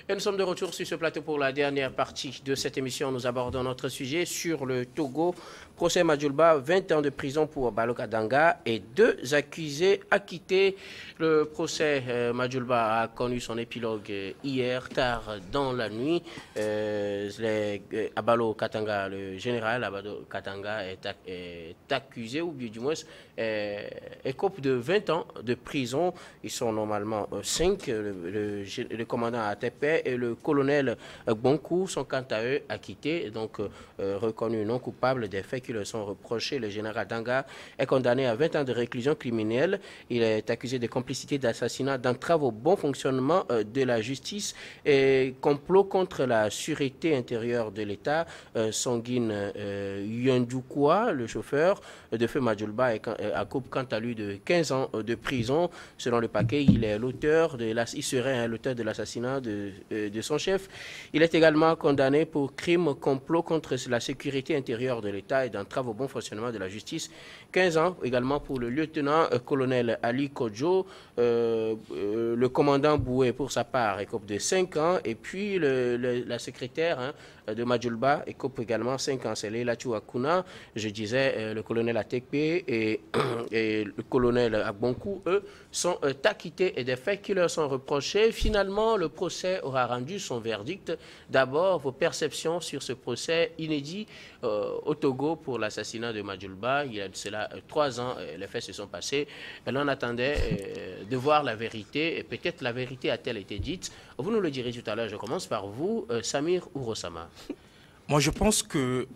Et nous sommes de retour sur ce plateau pour la dernière partie de cette émission. Nous abordons notre sujet sur le Togo. Procès Madjoulba, 20 ans de prison pour Baloka Danga et 2 accusés acquittés. Le procès Madjoulba a connu son épilogue hier, tard dans la nuit. Abalo Katanga, le général Abalo Katanga est accusé, ou bien du moins écope de 20 ans de prison. Ils sont normalement 5. Le commandant ATP et le colonel Bonkou sont quant à eux acquittés, donc reconnus non coupables des faits qui leur sont reprochés. Le général Danga est condamné à 20 ans de réclusion criminelle. Il est accusé de complicité d'assassinat, d'entrave au bon fonctionnement de la justice et complot contre la sûreté intérieure de l'État. Songuine Yondoukoua, le chauffeur de feu Madjoulba, a coupe quant à lui de 15 ans de prison. Selon le paquet, il serait l'auteur de l'assassinat de son chef. Il est également condamné pour crime complot contre la sécurité intérieure de l'État et d'entrave au bon fonctionnement de la justice. 15 ans également pour le lieutenant-colonel Ali Kodjo. Le commandant Boué, pour sa part, écope de 5 ans. Et puis la secrétaire de Madjoulba écope également 5 ans. C'est Leila Chouakouna, je disais, le colonel Atekpe et le colonel Agbonkou, eux, sont acquittés et des faits qui leur sont reprochés. Finalement, le procès aura rendu son verdict. D'abord, vos perceptions sur ce procès inédit au Togo pour l'assassinat de Madjoulba. Il y a de cela 3 ans, les faits se sont passés. L'on attendait de voir la vérité, et peut-être la vérité a-t-elle été dite. Vous nous le direz tout à l'heure. Je commence par vous, Samir Ourosama. Moi, je pense que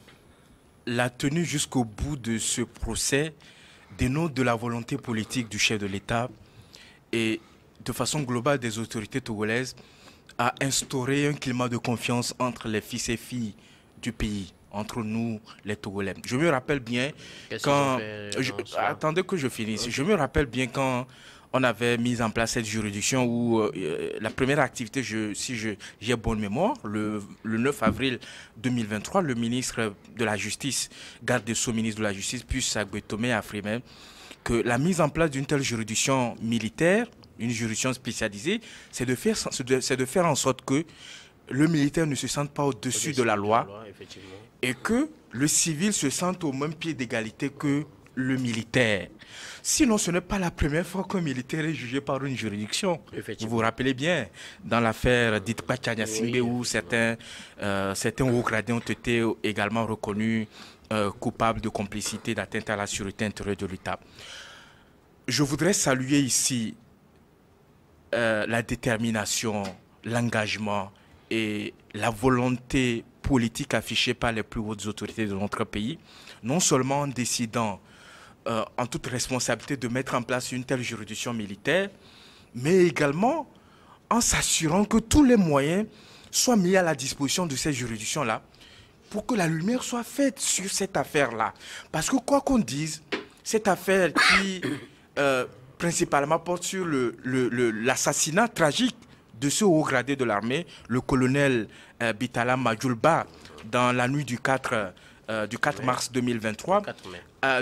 la tenue jusqu'au bout de ce procès dénote de la volonté politique du chef de l'État et de façon globale des autorités togolaises à instaurer un climat de confiance entre les fils et filles du pays, entre nous, les Togolais. Je me rappelle bien quand... Attendez que je finisse. Je me rappelle bien quand on avait mis en place cette juridiction où la première activité, si j'ai bonne mémoire, le 9 avril 2023, le ministre de la Justice, garde des Sceaux, ministre de la Justice, puis Sagbetome Afrimé, que la mise en place d'une telle juridiction militaire, une juridiction spécialisée, c'est de faire en sorte que le militaire ne se sente pas au-dessus de la loi et que le civil se sente au même pied d'égalité que le militaire. Sinon, ce n'est pas la première fois qu'un militaire est jugé par une juridiction. Vous vous rappelez bien, dans l'affaire dite Pachanya-Singbe, où certains hauts gradés ont été également reconnus coupables de complicité d'atteinte à la sûreté intérieure de l'État. Je voudrais saluer ici la détermination, l'engagement et la volonté politique affichée par les plus hautes autorités de notre pays, non seulement en décidant en toute responsabilité de mettre en place une telle juridiction militaire, mais également en s'assurant que tous les moyens soient mis à la disposition de ces juridictions-là pour que la lumière soit faite sur cette affaire-là. Parce que quoi qu'on dise, cette affaire qui principalement porte sur l'assassinat tragique de ce haut gradé de l'armée, le colonel Bitala Madjoulba, dans la nuit du 4 mars 2023,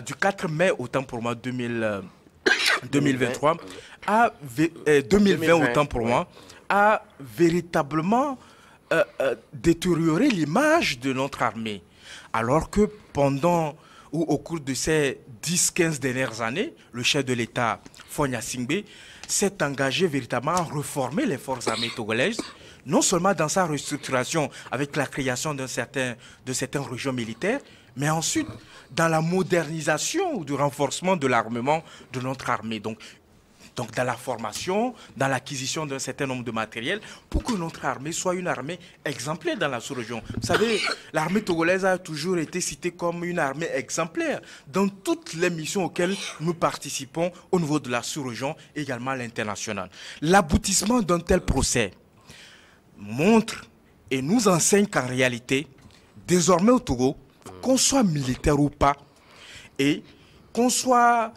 du 4 mai, autant pour moi, 2023, 2020, autant pour moi, a véritablement détérioré l'image de notre armée. Alors que pendant ou au cours de ces 10-15 dernières années, le chef de l'État, Fonya Singbe, s'est engagé véritablement à réformer les forces armées togolaises, non seulement dans sa restructuration avec la création de certaines régions militaires, mais ensuite dans la modernisation ou du renforcement de l'armement de notre armée. Donc dans la formation, dans l'acquisition d'un certain nombre de matériel, pour que notre armée soit une armée exemplaire dans la sous-région. Vous savez, l'armée togolaise a toujours été citée comme une armée exemplaire dans toutes les missions auxquelles nous participons au niveau de la sous-région, également à l'international. L'aboutissement d'un tel procès montre et nous enseigne qu'en réalité, désormais au Togo, qu'on soit militaire ou pas, et qu'on soit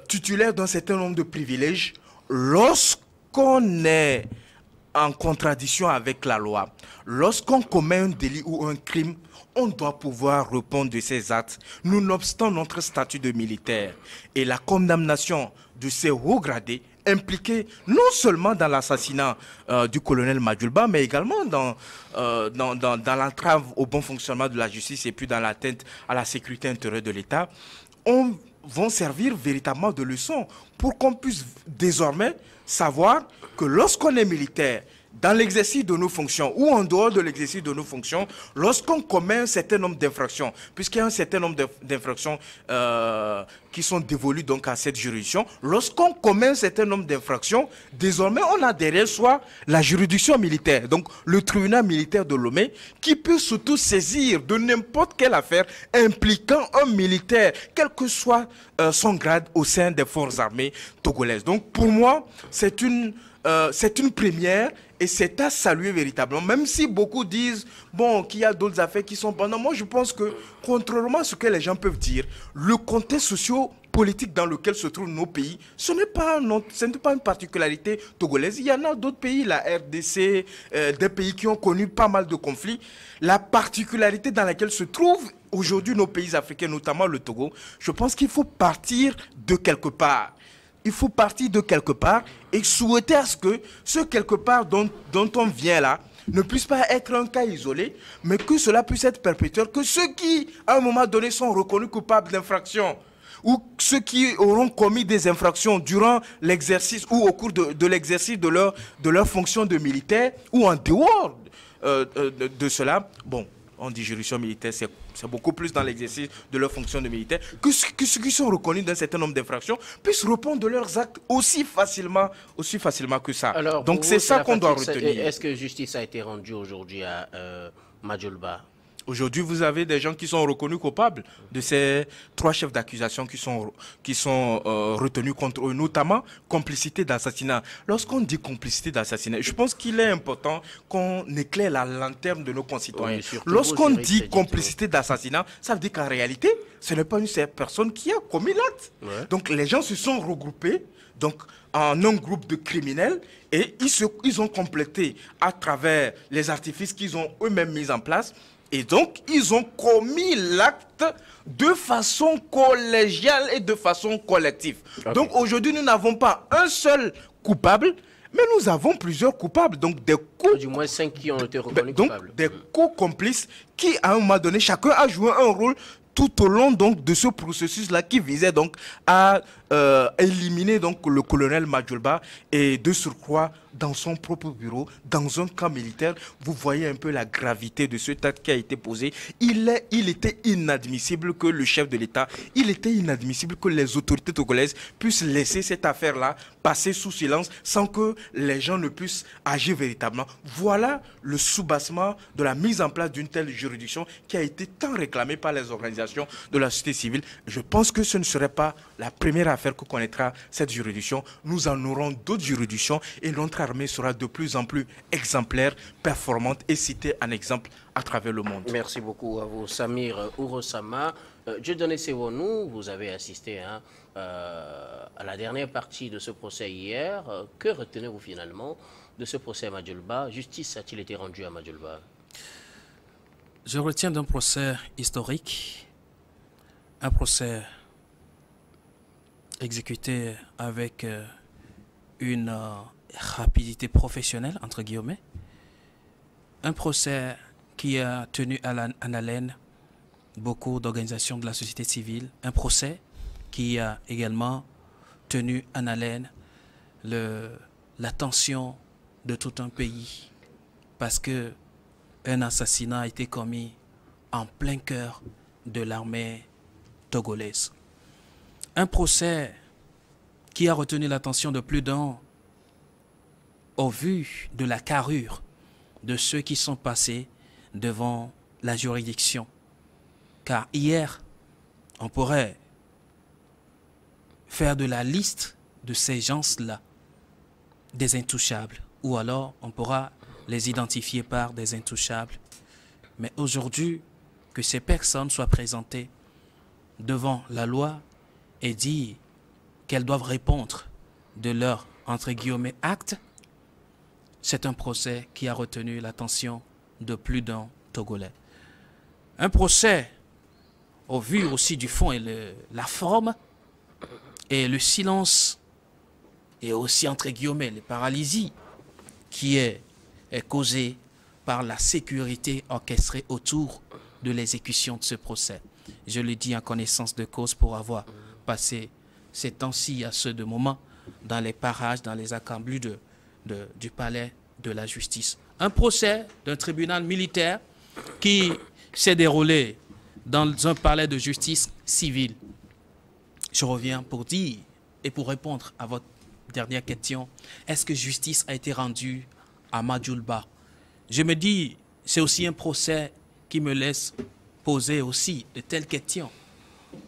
titulaire d'un certain nombre de privilèges, lorsqu'on est en contradiction avec la loi, lorsqu'on commet un délit ou un crime, on doit pouvoir répondre de ces actes, nonobstant notre statut de militaire. Et la condamnation de ces hauts gradés impliqués non seulement dans l'assassinat du colonel Madjoulba, mais également dans l'entrave au bon fonctionnement de la justice et puis dans l'atteinte à la sécurité intérieure de l'État, vont servir véritablement de leçon pour qu'on puisse désormais savoir que lorsqu'on est militaire, dans l'exercice de nos fonctions ou en dehors de l'exercice de nos fonctions, lorsqu'on commet un certain nombre d'infractions, puisqu'il y a un certain nombre d'infractions qui sont dévolues donc à cette juridiction, lorsqu'on commet un certain nombre d'infractions, désormais on a derrière soi la juridiction militaire, donc le tribunal militaire de Lomé, qui peut surtout saisir de n'importe quelle affaire impliquant un militaire, quel que soit son grade au sein des forces armées togolaises. Donc pour moi, c'est une première et c'est à saluer véritablement, même si beaucoup disent bon, qu'il y a d'autres affaires qui sont pendant. Moi, je pense que, contrairement à ce que les gens peuvent dire, le contexte socio-politique dans lequel se trouvent nos pays, ce n'est pas une particularité togolaise. Il y en a d'autres pays, la RDC, des pays qui ont connu pas mal de conflits. La particularité dans laquelle se trouvent aujourd'hui nos pays africains, notamment le Togo, je pense qu'il faut partir de quelque part. Il faut partir de quelque part et souhaiter à ce que ce quelque part dont on vient là ne puisse pas être un cas isolé, mais que cela puisse être perpétuel, que ceux qui, à un moment donné, sont reconnus coupables d'infractions ou ceux qui auront commis des infractions durant l'exercice ou au cours de l'exercice de leur fonction de militaire ou en dehors de cela, bon, on dit juridiction militaire, c'est beaucoup plus dans l'exercice de leur fonction de militaire, que ceux qui sont reconnus d'un certain nombre d'infractions puissent répondre de leurs actes aussi facilement que ça. Alors, donc c'est ça qu'on doit retenir. Est-ce que justice a été rendue aujourd'hui à Madjoulba? Aujourd'hui, vous avez des gens qui sont reconnus coupables de ces 3 chefs d'accusation qui sont retenus contre eux, notamment complicité d'assassinat. Lorsqu'on dit complicité d'assassinat, je pense qu'il est important qu'on éclaire la lanterne de nos concitoyens. Oui, lorsqu'on dit complicité d'assassinat, ça veut dire qu'en réalité, ce n'est pas une seule personne qui a commis l'acte. Ouais. Donc les gens se sont regroupés en un groupe de criminels et ils ont complété à travers les artifices qu'ils ont eux-mêmes mis en place. Et donc, ils ont commis l'acte de façon collégiale et de façon collective. Okay. Donc, aujourd'hui, nous n'avons pas un seul coupable, mais nous avons plusieurs coupables. Donc, du moins 5 qui ont été reconnus coupables. Donc, des co-complices qui, à un moment donné, chacun a joué un rôle tout au long donc de ce processus-là qui visait donc à éliminer donc le colonel Madjoulba et de surcroît dans son propre bureau, dans un camp militaire. Vous voyez un peu la gravité de ce acte qui a été posé. Il était inadmissible que le chef de l'État, il était inadmissible que les autorités togolaises puissent laisser cette affaire-là passer sous silence sans que les gens ne puissent agir véritablement. Voilà le soubassement de la mise en place d'une telle juridiction qui a été tant réclamée par les organisations de la société civile. Je pense que ce ne serait pas la première affaire que connaîtra cette juridiction. Nous en aurons d'autres juridictions et notre armée sera de plus en plus exemplaire, performante et citée en exemple à travers le monde. Merci beaucoup à vous, Samir Ourosama. Dieudonné Sewonou, vous avez assisté à la dernière partie de ce procès hier. Que retenez-vous finalement de ce procès à Madjoulba? Justice a-t-il été rendue à Madjoulba? Je retiens d'un procès historique, un procès exécuté avec une rapidité professionnelle, entre guillemets, un procès qui a tenu en haleine beaucoup d'organisations de la société civile, un procès qui a également tenu en haleine l'attention de tout un pays, parce que un assassinat a été commis en plein cœur de l'armée togolaise. Un procès qui a retenu l'attention de plus d'un au vu de la carrure de ceux qui sont passés devant la juridiction. Car hier, on pourrait faire de la liste de ces gens-là des intouchables, ou alors on pourra les identifier par des intouchables. Mais aujourd'hui, que ces personnes soient présentées devant la loi et dire qu'elles doivent répondre de leur, entre guillemets, acte, c'est un procès qui a retenu l'attention de plus d'un Togolais. Un procès, au vu aussi du fond et la forme, et le silence et aussi, entre guillemets, les paralysies qui est causée par la sécurité orchestrée autour de l'exécution de ce procès. Je le dis en connaissance de cause pour avoir passé ces temps-ci à ceux de moment dans les parages, dans les accablus du palais de la justice. Un procès d'un tribunal militaire qui s'est déroulé dans un palais de justice civile. Je reviens pour dire et pour répondre à votre dernière question. Est-ce que justice a été rendue à Madjoulba? Je me dis, c'est aussi un procès qui me laisse poser aussi de telles questions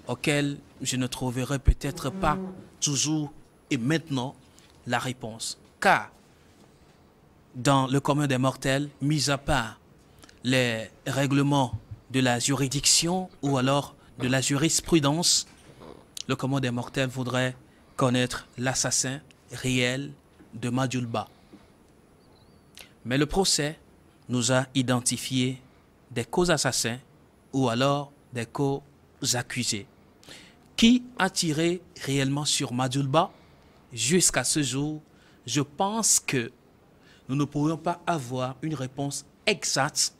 auxquelles je ne trouverai peut-être pas toujours et maintenant la réponse. Car dans le commun des mortels, mis à part les règlements de la juridiction ou alors de la jurisprudence, le commun des mortels voudrait connaître l'assassin réel de Madjoulba. Mais le procès nous a identifié des co-assassins ou alors des co-accusés. Qui a tiré réellement sur Madjoulba? Jusqu'à ce jour, je pense que nous ne pourrions pas avoir une réponse exacte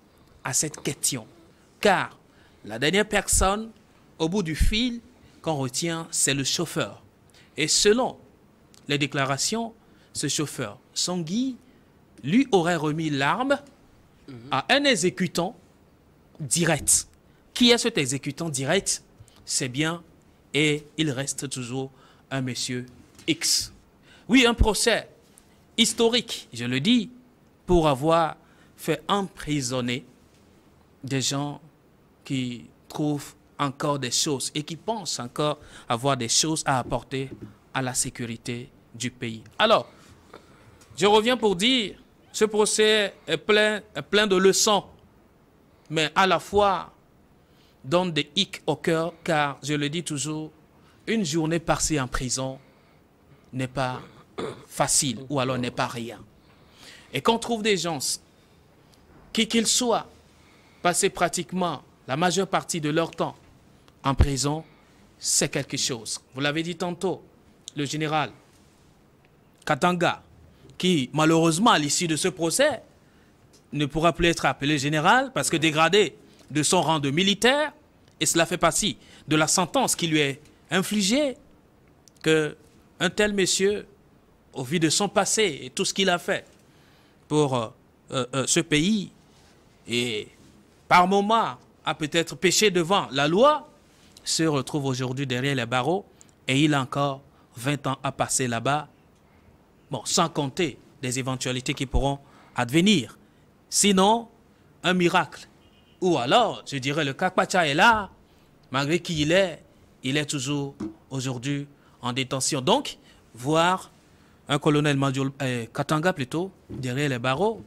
à cette question. Car la dernière personne au bout du fil qu'on retient, c'est le chauffeur. Et selon les déclarations, ce chauffeur, Sangui, lui aurait remis l'arme à un exécutant direct. Qui est cet exécutant direct? C'est bien, et il reste toujours un monsieur X. Oui, un procès historique, je le dis, pour avoir fait emprisonner des gens qui trouvent encore des choses et qui pensent encore avoir des choses à apporter à la sécurité du pays. Alors, je reviens pour dire, ce procès est plein de leçons, mais à la fois donne des hicks au cœur, car, je le dis toujours, une journée passée en prison n'est pas facile, ou alors n'est pas rien. Et qu'on trouve des gens, qui qu'ils soient, passés pratiquement la majeure partie de leur temps en prison, c'est quelque chose. Vous l'avez dit tantôt, le général Katanga, qui malheureusement à l'issue de ce procès ne pourra plus être appelé général parce que dégradé de son rang de militaire, et cela fait partie de la sentence qui lui est infligée, que un tel monsieur, au vu de son passé et tout ce qu'il a fait pour ce pays, et par moments a peut-être péché devant la loi, se retrouve aujourd'hui derrière les barreaux et il a encore 20 ans à passer là-bas, bon, sans compter des éventualités qui pourront advenir. Sinon, un miracle. Ou alors, je dirais, le Kakpacha est là, malgré qui il est toujours aujourd'hui en détention. Donc, voir un colonel Katanga plutôt, derrière les barreaux,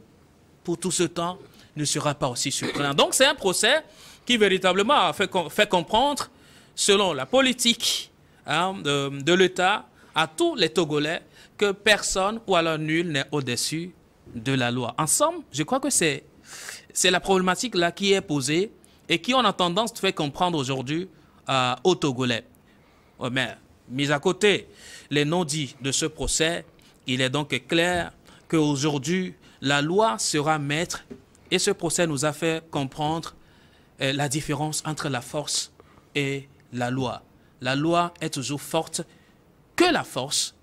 pour tout ce temps, ne sera pas aussi surprenant. Donc, c'est un procès qui véritablement a fait comprendre, selon la politique de l'État, à tous les Togolais, que personne ou alors nul n'est au-dessus de la loi. En somme, je crois que c'est la problématique là qui est posée et qui on a tendance de faire comprendre aujourd'hui aux Togolais. Mais, mis à côté les non-dits de ce procès, il est donc clair qu'aujourd'hui, la loi sera maître et ce procès nous a fait comprendre la différence entre la force et la loi. La loi est toujours forte que la force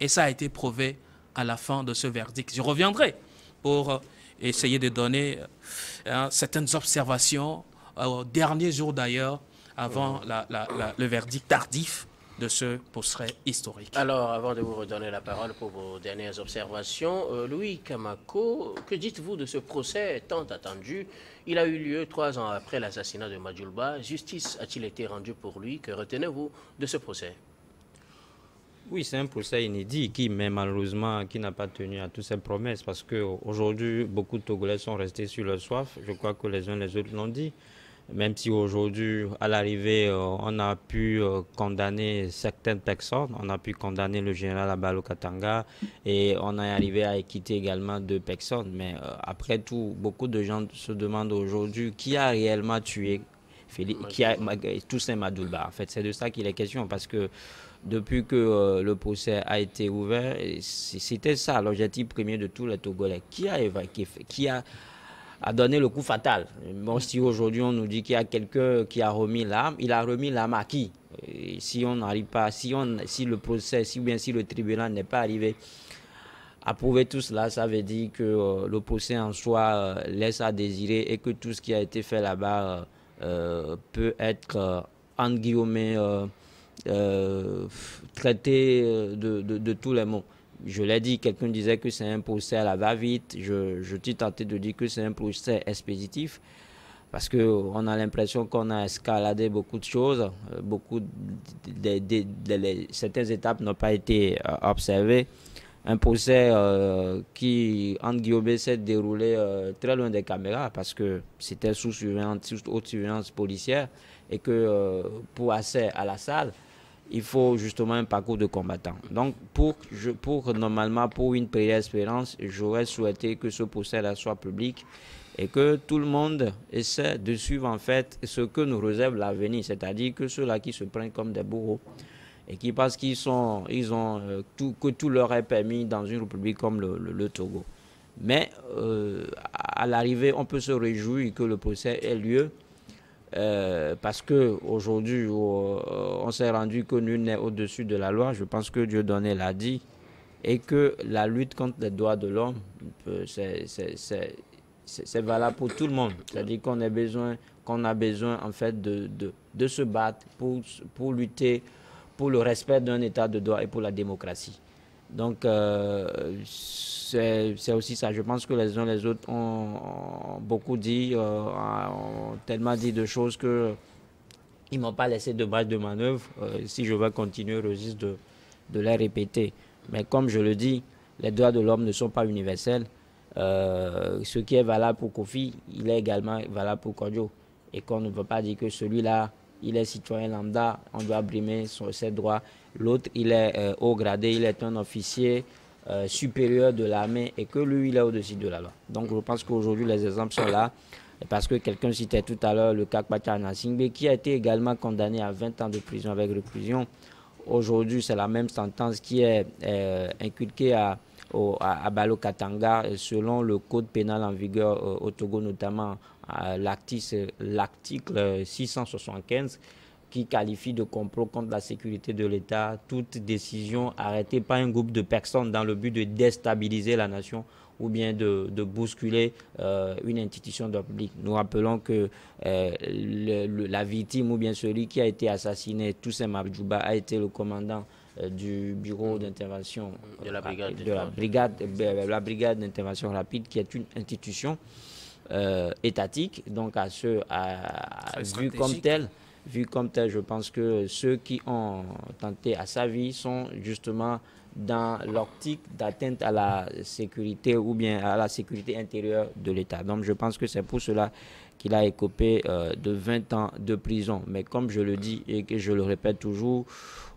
et ça a été prouvé à la fin de ce verdict. Je reviendrai pour essayer de donner certaines observations au dernier jour d'ailleurs, avant le verdict tardif de ce procès historique. Alors, avant de vous redonner la parole pour vos dernières observations, Louis Kamako, que dites-vous de ce procès tant attendu? Il a eu lieu 3 ans après l'assassinat de Madjoulba. Justice a-t-il été rendue pour lui? Que retenez-vous de ce procès? Oui, c'est un procès inédit qui, mais malheureusement, qui n'a pas tenu à toutes ses promesses parce qu'aujourd'hui, beaucoup de Togolais sont restés sur leur soif. Je crois que les uns les autres l'ont dit. Même si aujourd'hui, à l'arrivée, on a pu condamner certaines personnes, on a pu condamner le général Abalo Katanga et on est arrivé à acquitter également 2 personnes. Mais après tout, beaucoup de gens se demandent aujourd'hui qui a réellement tué Toussaint Madjoulba. En fait, c'est de ça qu'il est question parce que depuis que le procès a été ouvert. C'était ça l'objectif premier de tous les Togolais. Qui a donné le coup fatal. Bon, si aujourd'hui on nous dit qu'il y a quelqu'un qui a remis l'arme, il a remis l'arme à qui? Et si on n'arrive pas, si le procès, si le tribunal n'est pas arrivé à prouver tout cela, ça veut dire que le procès en soi laisse à désirer et que tout ce qui a été fait là-bas peut être, entre guillemets, traité de tous les mots. Je l'ai dit, quelqu'un disait que c'est un procès à la va-vite. Je suis tenté de dire que c'est un procès expéditif parce qu'on a l'impression qu'on a escaladé beaucoup de choses. Certaines étapes n'ont pas été observées. Un procès qui, entre guillemets, s'est déroulé très loin des caméras parce que c'était sous haute surveillance policière et que pour accès à la salle, il faut justement un parcours de combattant. Donc, normalement, pour une première expérience, j'aurais souhaité que ce procès-là soit public et que tout le monde essaie de suivre en fait ce que nous réserve l'avenir, c'est-à-dire que ceux-là qui se prennent comme des bourreaux et qui pensent que tout leur est permis dans une république comme le Togo. Mais à l'arrivée, on peut se réjouir que le procès ait lieu. Parce qu'aujourd'hui, on s'est rendu que nul n'est au-dessus de la loi. Je pense que Dieudonné l'a dit. Et que la lutte contre les droits de l'homme, c'est valable pour tout le monde. C'est-à-dire qu'on a besoin en fait de se battre pour lutter pour le respect d'un état de droit et pour la démocratie. Donc, c'est aussi ça. Je pense que les uns les autres ont beaucoup dit, ont tellement dit de choses qu'ils ne m'ont pas laissé de marge de manœuvre. Si je vais continuer, je risque de les répéter. Mais comme je le dis, les droits de l'homme ne sont pas universels. Ce qui est valable pour Kofi, il est également valable pour Kodjo. Et qu'on ne peut pas dire que celui-là, il est citoyen lambda, on doit brimer ses droits. L'autre, il est haut gradé, il est un officier supérieur de l'armée et que lui, il est au-dessus de la loi. Donc, je pense qu'aujourd'hui, les exemples sont là. Parce que quelqu'un citait tout à l'heure le cas Kwachana Singbe, qui a été également condamné à 20 ans de prison avec réclusion. Aujourd'hui, c'est la même sentence qui est inculquée à Balo Katanga selon le code pénal en vigueur au Togo, notamment l'article 675 qui qualifie de complot contre la sécurité de l'État toute décision arrêtée par un groupe de personnes dans le but de déstabiliser la nation ou bien de bousculer une institution de public. Nous rappelons que la victime ou bien celui qui a été assassiné, Toussaint Mabdjouba, a été le commandant du bureau d'intervention de la brigade d'intervention rapide, qui est une institution étatique, donc vu comme tel, je pense que ceux qui ont tenté à sa vie sont justement dans l'optique d'atteinte à la sécurité ou bien à la sécurité intérieure de l'État. Donc je pense que c'est pour cela qu'il a écopé de 20 ans de prison. Mais comme je le dis et que je le répète toujours,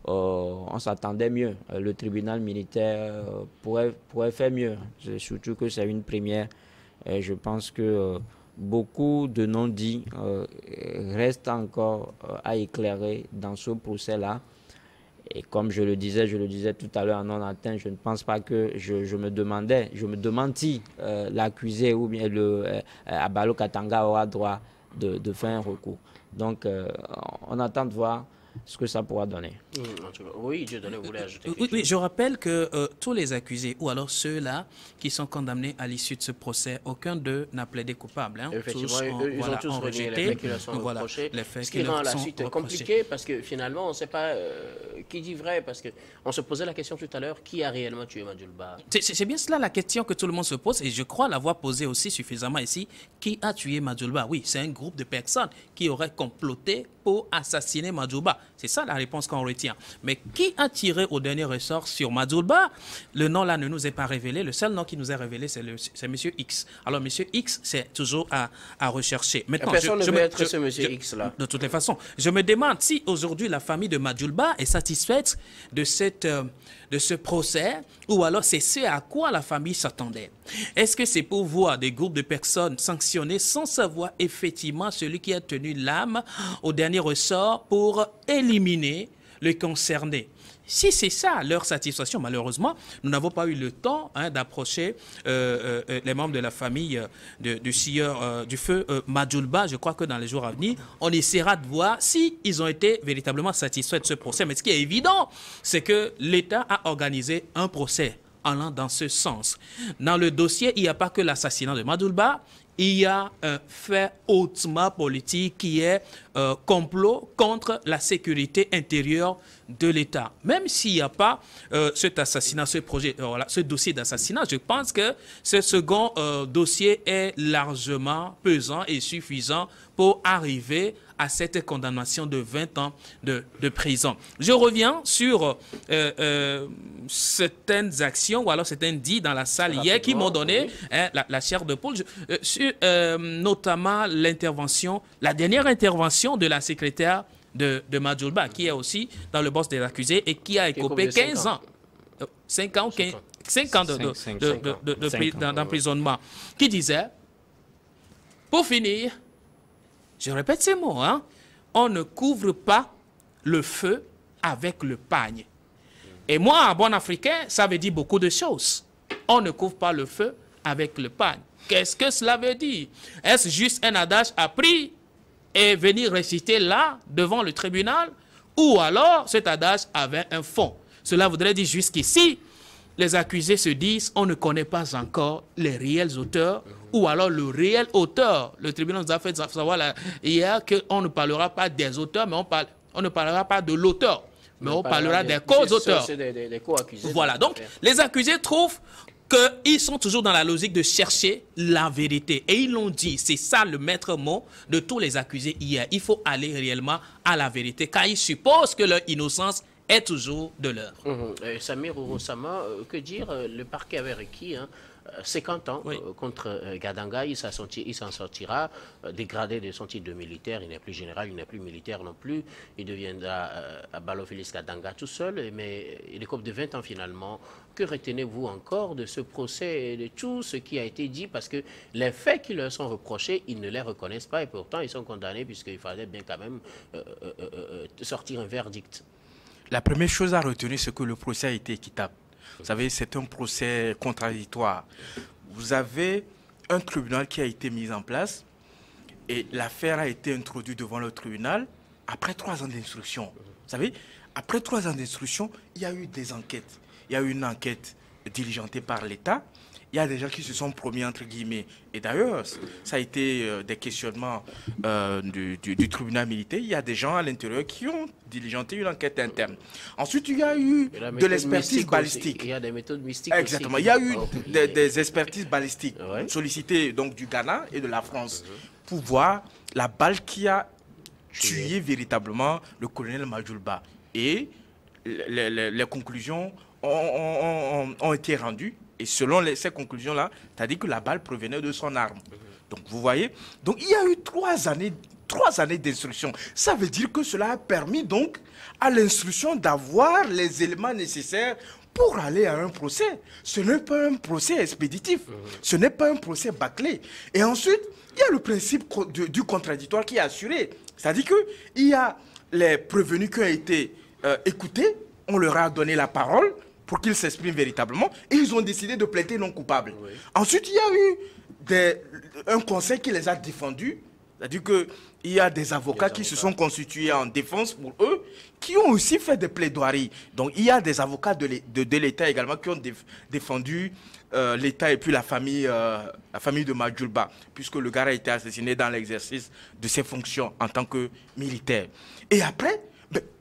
on s'attendait mieux. Le tribunal militaire pourrait faire mieux. Surtout que c'est une première. Et je pense que beaucoup de non-dits restent encore à éclairer dans ce procès-là. Et comme je le disais tout à l'heure en non-atteint, je ne pense pas que je me demande si l'accusé ou bien Abalo Katanga aura droit de faire un recours. Donc, on attend de voir ce que ça pourra donner. Oui, Dieudonné voulait ajouter quelque Oui, chose. je rappelle que tous les accusés, ou alors ceux-là qui sont condamnés à l'issue de ce procès, aucun d'eux n'a plaidé coupable. Hein. Effectivement, ils ont tous renié les faits qui leur sont reprochés. Ce qui rend la suite compliquée parce que finalement, on ne sait pas qui dit vrai. Parce qu'on se posait la question tout à l'heure, qui a réellement tué Madjoulba? C'est bien cela la question que tout le monde se pose et je crois l'avoir posée aussi suffisamment ici. Qui a tué Madjoulba? Oui, c'est un groupe de personnes qui auraient comploté pour assassiner Madjoulba. C'est ça la réponse qu'on retient. Mais qui a tiré au dernier ressort sur Madjoulba? Le nom là ne nous est pas révélé. Le seul nom qui nous est révélé, c'est M. X. Alors, M. X, c'est toujours à rechercher. Maintenant, personne ne veut être ce M. X là. De toutes les façons, je me demande si aujourd'hui la famille de Madjoulba est satisfaite de ce procès ou alors c'est ce à quoi la famille s'attendait. Est-ce que c'est pour voir des groupes de personnes sanctionnées sans savoir effectivement celui qui a tenu l'âme au dernier ressort pour éliminer le concerné? Si c'est ça leur satisfaction, malheureusement, nous n'avons pas eu le temps d'approcher les membres de la famille du sieur du feu Madjoulba. Je crois que dans les jours à venir, on essaiera de voir si ils ont été véritablement satisfaits de ce procès. Mais ce qui est évident, c'est que l'État a organisé un procès allant dans ce sens. Dans le dossier, il n'y a pas que l'assassinat de Madjoulba. Il y a un fait hautement politique qui est complot contre la sécurité intérieure de l'État. Même s'il n'y a pas cet assassinat, ce dossier d'assassinat, je pense que ce second dossier est largement pesant et suffisant pour arriver à cette condamnation de 20 ans de prison. Je reviens sur certaines actions ou alors certains dits dans la salle hier qui m'ont donné la chair de poule, notamment l'intervention, la dernière intervention de la secrétaire de Madjoulba, qui est aussi dans le boss des accusés et qui a écopé 15 ans. 5 ans d'emprisonnement, qui disait, pour finir, je répète ces mots, on ne couvre pas le feu avec le pagne. Et moi, en bon africain, ça veut dire beaucoup de choses. On ne couvre pas le feu avec le pagne. Qu'est-ce que cela veut dire? Est-ce juste un adage appris et venir réciter là, devant le tribunal? Ou alors, cet adage avait un fond? Cela voudrait dire jusqu'ici, les accusés se disent, on ne connaît pas encore les réels auteurs, ou alors le réel auteur. Le tribunal nous a fait savoir hier qu'on ne parlera pas des auteurs, mais on ne parlera pas de l'auteur, mais on parlera des co-auteurs. Des co-accusés. Voilà, donc les accusés trouvent qu'ils sont toujours dans la logique de chercher la vérité. Et ils l'ont dit, c'est ça le maître mot de tous les accusés hier. Il faut aller réellement à la vérité, car ils supposent que leur innocence est toujours de l'heure. Samir Ouroussama, que dire? Le parquet avait requis 50 ans contre Gadanga. Il s'en sortira dégradé de son titre de militaire. Il n'est plus général, il n'est plus militaire non plus. Il deviendra Balo Félix Gadanga tout seul. Mais il écope de 20 ans finalement. Que retenez-vous encore de ce procès et de tout ce qui a été dit? Parce que les faits qui leur sont reprochés, ils ne les reconnaissent pas et pourtant ils sont condamnés puisqu'il fallait bien quand même sortir un verdict. La première chose à retenir, c'est que le procès a été équitable. Vous savez, c'est un procès contradictoire. Vous avez un tribunal qui a été mis en place et l'affaire a été introduite devant le tribunal après 3 ans d'instruction. Vous savez, après 3 ans d'instruction, il y a eu des enquêtes. Il y a eu une enquête diligentée par l'État. Il y a des gens qui se sont promis, entre guillemets. Et d'ailleurs, ça a été des questionnements du tribunal militaire. Il y a des gens à l'intérieur qui ont diligenté une enquête interne. Ensuite, il y a eu de l'expertise balistique. Il y a des méthodes mystiques. Exactement. Aussi. Il y a eu des expertises balistiques sollicitées donc, du Ghana et de la France pour voir la balle qui a tué véritablement le colonel Madjoulba. Et les conclusions ont été rendues. Et selon ces conclusions-là, c'est-à-dire que la balle provenait de son arme. Donc, vous voyez, donc il y a eu 3 années d'instruction. Ça veut dire que cela a permis donc à l'instruction d'avoir les éléments nécessaires pour aller à un procès. Ce n'est pas un procès expéditif. Ce n'est pas un procès bâclé. Et ensuite, il y a le principe du contradictoire qui est assuré. C'est-à-dire qu'il y a les prévenus qui ont été écoutés, on leur a donné la parole pour qu'ils s'expriment véritablement, et ils ont décidé de plaider non coupable. Ensuite, il y a eu un conseil qui les a défendus, c'est-à-dire qu'il y a des avocats qui se sont constitués en défense pour eux, qui ont aussi fait des plaidoiries. Donc, il y a des avocats de l'État également qui ont défendu l'État et puis la famille de Madjoulba, puisque le gars a été assassiné dans l'exercice de ses fonctions en tant que militaire. Et après,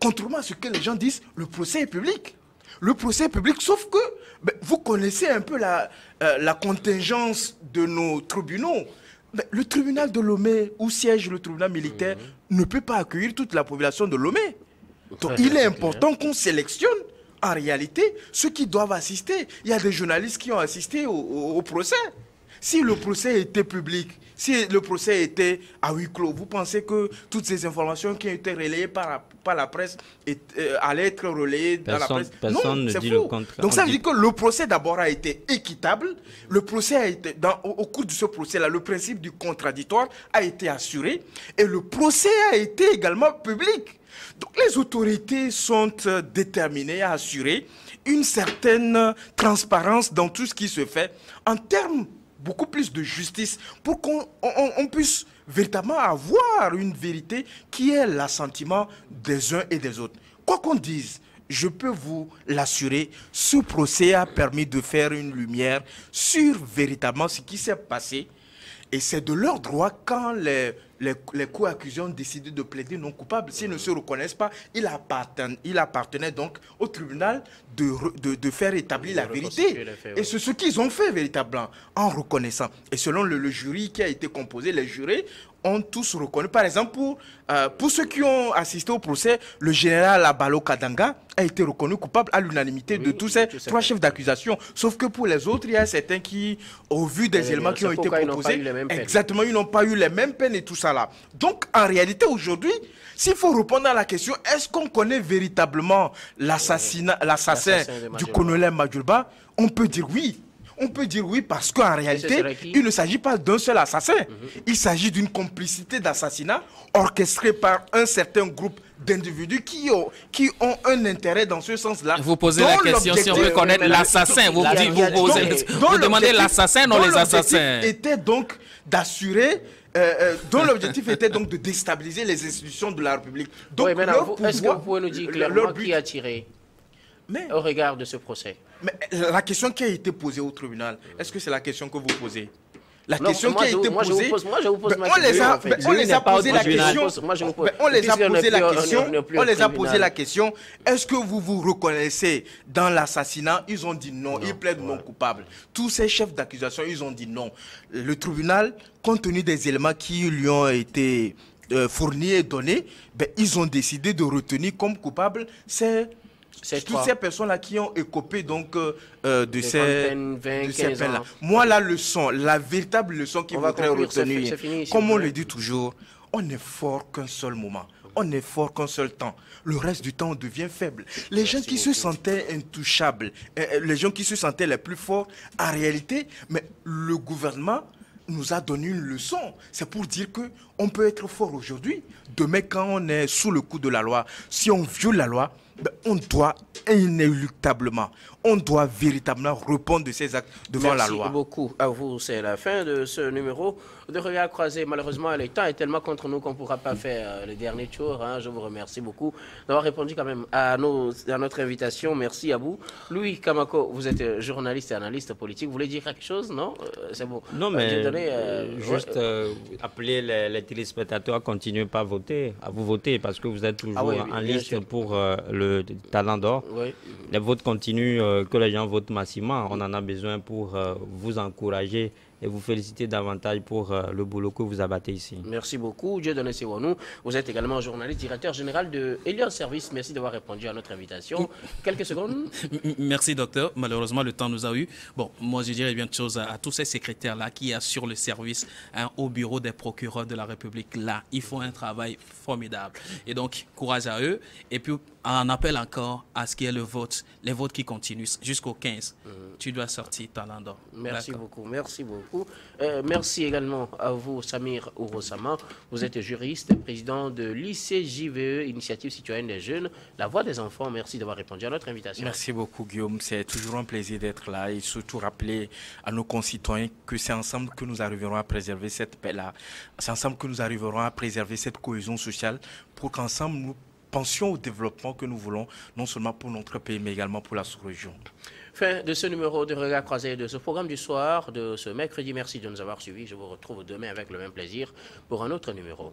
contrairement à ce que les gens disent, le procès est public. Le procès est public, sauf que vous connaissez un peu la contingence de nos tribunaux. Le tribunal de Lomé, où siège le tribunal militaire, ne peut pas accueillir toute la population de Lomé. Donc il est important qu'on sélectionne, en réalité, ceux qui doivent assister. Il y a des journalistes qui ont assisté au procès. Si le procès était public, si le procès était à huis clos, vous pensez que toutes ces informations qui ont été relayées par la presse allaient être relayées dans la presse? Personne ne dit le contraire. Donc ça veut dire que le procès d'abord a été équitable. Le procès a été, au cours de ce procès-là, le principe du contradictoire a été assuré et le procès a été également public. Donc les autorités sont déterminées à assurer une certaine transparence dans tout ce qui se fait en termes beaucoup plus de justice pour qu'on puisse véritablement avoir une vérité qui est l'assentiment des uns et des autres. Quoi qu'on dise, je peux vous l'assurer, ce procès a permis de faire une lumière sur véritablement ce qui s'est passé. Et c'est de leur droit quand les co-accusés ont décidé de plaider non coupable. S'ils ne se reconnaissent pas, il appartenait donc au tribunal de faire établir la vérité. Et c'est ce qu'ils ont fait véritablement en reconnaissant. Et selon le jury qui a été composé, les jurés ont tous reconnu. Par exemple, pour ceux qui ont assisté au procès, le général Abalo Kadanga a été reconnu coupable à l'unanimité de tous ces trois chefs d'accusation. Sauf que pour les autres, il y a certains qui, au vu des éléments qui ont été proposés, exactement, ils n'ont pas eu les mêmes peines et tout ça là. Donc, en réalité, aujourd'hui, s'il faut répondre à la question, est-ce qu'on connaît véritablement l'assassin du colonel Madjulba? On peut dire oui. On peut dire oui parce qu'en réalité, il ne s'agit pas d'un seul assassin. Il s'agit d'une complicité d'assassinat orchestrée par un certain groupe d'individus qui ont un intérêt dans ce sens-là. Vous posez la question si on veut connaître l'assassin. Vous demandez l'assassin, non les assassins. Était donc d'assurer, dont l'objectif était donc de déstabiliser les institutions de la République. Donc, oui, maintenant, est-ce que vous pouvez nous dire clairement qui a tiré au regard de ce procès? Mais la question qui a été posée au tribunal, est-ce que c'est la question que vous posez? La question qui a été posée, on les a posé la question. On les a posé la question. Est-ce que vous vous reconnaissez dans l'assassinat? Ils ont dit non. Ils plaident non coupable. Tous ces chefs d'accusation, ils ont dit non. Le tribunal, compte tenu des éléments qui lui ont été fournis et donnés, ils ont décidé de retenir comme coupables toutes ces personnes-là qui ont écopé donc de ces peines-là. Moi, la véritable leçon qu'il faudrait retenir, comme on le dit toujours, on n'est fort qu'un seul moment. On n'est fort qu'un seul temps. Le reste du temps, on devient faible. Les gens qui se sentaient intouchables, les gens qui se sentaient les plus forts, en réalité, mais le gouvernement nous a donné une leçon. C'est pour dire qu'on peut être fort aujourd'hui. Demain, quand on est sous le coup de la loi, si on viole la loi, on doit inéluctablement, on doit véritablement répondre de ces actes devant la loi. Merci beaucoup à vous. C'est la fin de ce numéro de Regard Croisé. Malheureusement, le temps est tellement contre nous qu'on ne pourra pas faire le dernier tour. Je vous remercie beaucoup d'avoir répondu quand même à notre invitation. Merci à vous. Louis Kamako, vous êtes journaliste et analyste politique. Vous voulez dire quelque chose? Non, c'est bon. Non, mais juste appeler les téléspectateurs à continuer à vous voter parce que vous êtes toujours en liste pour le Talent d'Or. Oui. Les votes continuent, que les gens votent massivement. On en a besoin pour vous encourager et vous féliciter davantage pour le boulot que vous abattez ici. Merci beaucoup. Dieudonné Sewanou, vous êtes également journaliste, directeur général de Elion Service. Merci d'avoir répondu à notre invitation. Quelques secondes. Merci, docteur. Malheureusement, le temps nous a eu. Bon, moi, je dirais bien de choses à tous ces secrétaires-là qui assurent le service au bureau des procureurs de la République. Là, ils font un travail formidable. Et donc, courage à eux. Et puis, on appelle encore à ce qu'il y ait les votes qui continuent jusqu'au 15. Tu dois sortir Talent d'Or. Merci beaucoup, merci beaucoup. Merci également à vous, Samir Ourosama. Vous êtes juriste, président de l'ICJVE, Initiative citoyenne des jeunes, la voix des enfants. Merci d'avoir répondu à notre invitation. Merci beaucoup, Guillaume. C'est toujours un plaisir d'être là et surtout rappeler à nos concitoyens que c'est ensemble que nous arriverons à préserver cette paix-là. C'est ensemble que nous arriverons à préserver cette cohésion sociale pour qu'ensemble nous pensions au développement que nous voulons, non seulement pour notre pays, mais également pour la sous-région. Fin de ce numéro de Regard Croisé, de ce programme du soir, de ce mercredi. Merci de nous avoir suivis. Je vous retrouve demain avec le même plaisir pour un autre numéro.